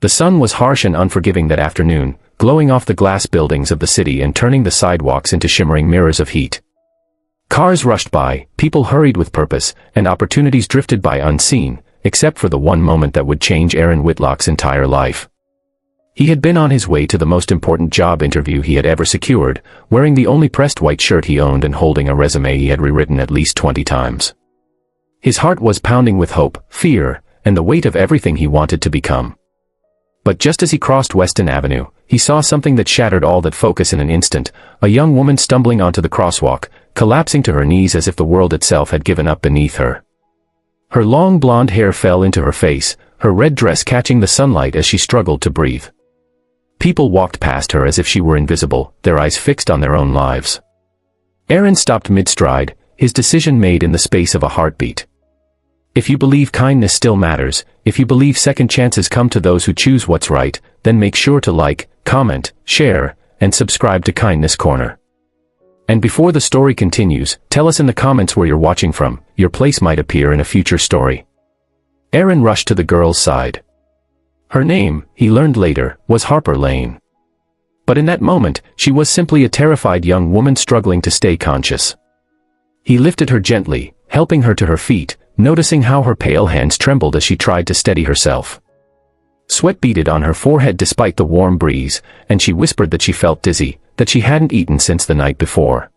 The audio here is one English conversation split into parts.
The sun was harsh and unforgiving that afternoon, glowing off the glass buildings of the city and turning the sidewalks into shimmering mirrors of heat. Cars rushed by, people hurried with purpose, and opportunities drifted by unseen, except for the one moment that would change Aaron Whitlock's entire life. He had been on his way to the most important job interview he had ever secured, wearing the only pressed white shirt he owned and holding a resume he had rewritten at least 20 times. His heart was pounding with hope, fear, and the weight of everything he wanted to become. But just as he crossed Weston Avenue, he saw something that shattered all that focus in an instant, a young woman stumbling onto the crosswalk, collapsing to her knees as if the world itself had given up beneath her. Her long blonde hair fell into her face, her red dress catching the sunlight as she struggled to breathe. People walked past her as if she were invisible, their eyes fixed on their own lives. Aaron stopped mid-stride, his decision made in the space of a heartbeat. If you believe kindness still matters, if you believe second chances come to those who choose what's right, then make sure to like, comment, share, and subscribe to Kindness Corner. And before the story continues, tell us in the comments where you're watching from. Your place might appear in a future story. Aaron rushed to the girl's side. Her name, he learned later, was Harper Lane. But in that moment, she was simply a terrified young woman struggling to stay conscious. He lifted her gently, helping her to her feet, noticing how her pale hands trembled as she tried to steady herself. Sweat beaded on her forehead despite the warm breeze, and she whispered that she felt dizzy, that she hadn't eaten since the night before.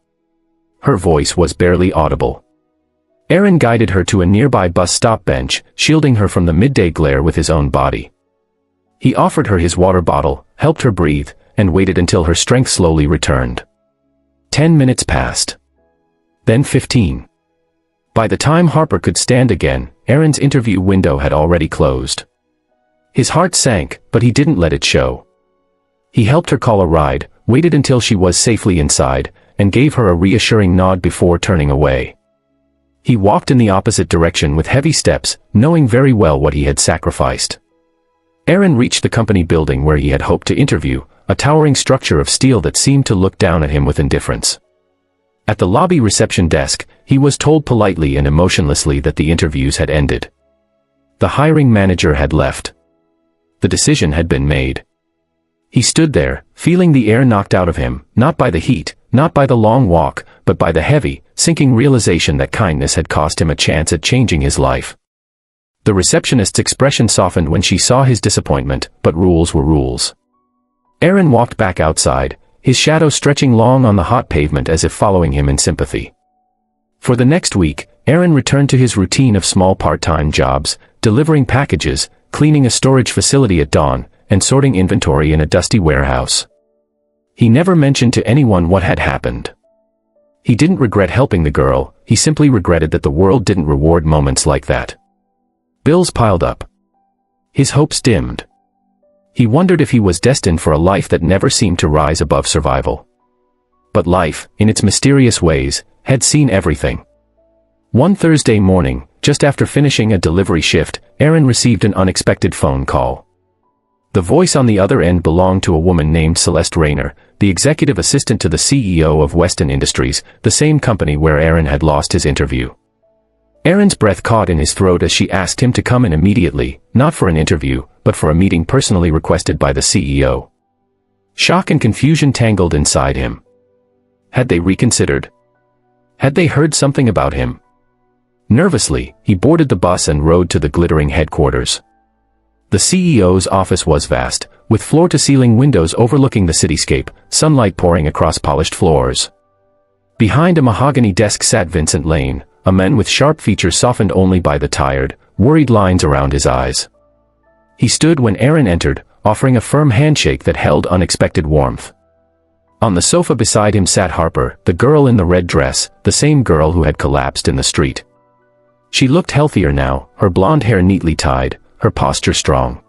Her voice was barely audible. Aaron guided her to a nearby bus stop bench, shielding her from the midday glare with his own body. He offered her his water bottle, helped her breathe, and waited until her strength slowly returned. 10 minutes passed. Then 15. By the time Harper could stand again, Aaron's interview window had already closed. His heart sank, but he didn't let it show. He helped her call a ride, waited until she was safely inside, and gave her a reassuring nod before turning away. He walked in the opposite direction with heavy steps, knowing very well what he had sacrificed. Aaron reached the company building where he had hoped to interview, a towering structure of steel that seemed to look down at him with indifference. At the lobby reception desk, he was told politely and emotionlessly that the interviews had ended. The hiring manager had left. The decision had been made. He stood there, feeling the air knocked out of him, not by the heat, not by the long walk, but by the heavy, sinking realization that kindness had cost him a chance at changing his life. The receptionist's expression softened when she saw his disappointment, but rules were rules. Aaron walked back outside, his shadow stretching long on the hot pavement as if following him in sympathy. For the next week, Aaron returned to his routine of small part-time jobs, delivering packages, cleaning a storage facility at dawn, and sorting inventory in a dusty warehouse. He never mentioned to anyone what had happened. He didn't regret helping the girl, he simply regretted that the world didn't reward moments like that. Bills piled up. His hopes dimmed. He wondered if he was destined for a life that never seemed to rise above survival. But life, in its mysterious ways, had seen everything. One Thursday morning, just after finishing a delivery shift, Aaron received an unexpected phone call. The voice on the other end belonged to a woman named Celeste Rayner, the executive assistant to the CEO of Weston Industries, the same company where Aaron had lost his interview. Aaron's breath caught in his throat as she asked him to come in immediately, not for an interview, but for a meeting personally requested by the CEO. Shock and confusion tangled inside him. Had they reconsidered? Had they heard something about him? Nervously, he boarded the bus and rode to the glittering headquarters. The CEO's office was vast, with floor-to-ceiling windows overlooking the cityscape, sunlight pouring across polished floors. Behind a mahogany desk sat Vincent Lane, a man with sharp features softened only by the tired, worried lines around his eyes. He stood when Aaron entered, offering a firm handshake that held unexpected warmth. On the sofa beside him sat Harper, the girl in the red dress, the same girl who had collapsed in the street. She looked healthier now, her blonde hair neatly tied, her posture strong.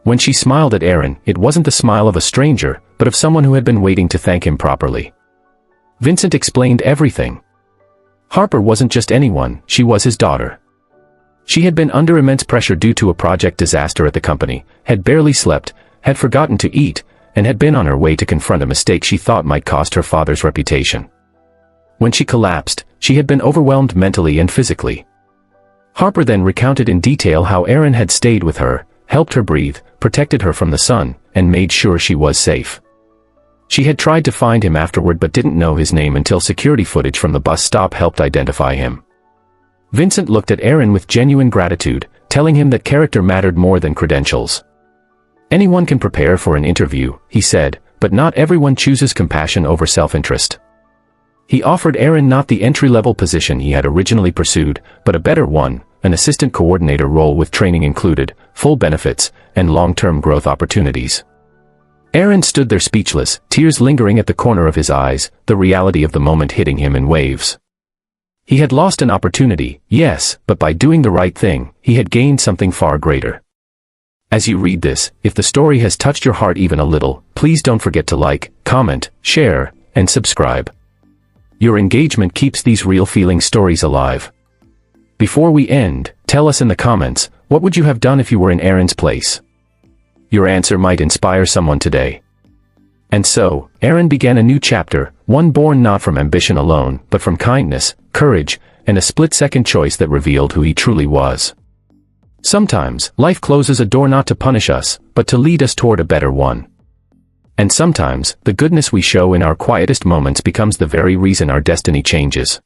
When she smiled at Aaron, it wasn't the smile of a stranger, but of someone who had been waiting to thank him properly. Vincent explained everything. Harper wasn't just anyone, she was his daughter. She had been under immense pressure due to a project disaster at the company, had barely slept, had forgotten to eat, and had been on her way to confront a mistake she thought might cost her father's reputation. When she collapsed, she had been overwhelmed mentally and physically. Harper then recounted in detail how Aaron had stayed with her, helped her breathe, protected her from the sun, and made sure she was safe. She had tried to find him afterward but didn't know his name until security footage from the bus stop helped identify him. Vincent looked at Aaron with genuine gratitude, telling him that character mattered more than credentials. "Anyone can prepare for an interview," he said, "but not everyone chooses compassion over self-interest." He offered Aaron not the entry-level position he had originally pursued, but a better one, an assistant coordinator role with training included, full benefits, and long-term growth opportunities. Aaron stood there speechless, tears lingering at the corner of his eyes, the reality of the moment hitting him in waves. He had lost an opportunity, yes, but by doing the right thing, he had gained something far greater. As you read this, if the story has touched your heart even a little, please don't forget to like, comment, share, and subscribe. Your engagement keeps these real-feeling stories alive. Before we end, tell us in the comments, what would you have done if you were in Aaron's place? Your answer might inspire someone today. And so, Aaron began a new chapter, one born not from ambition alone, but from kindness, courage, and a split-second choice that revealed who he truly was. Sometimes, life closes a door not to punish us, but to lead us toward a better one. And sometimes, the goodness we show in our quietest moments becomes the very reason our destiny changes.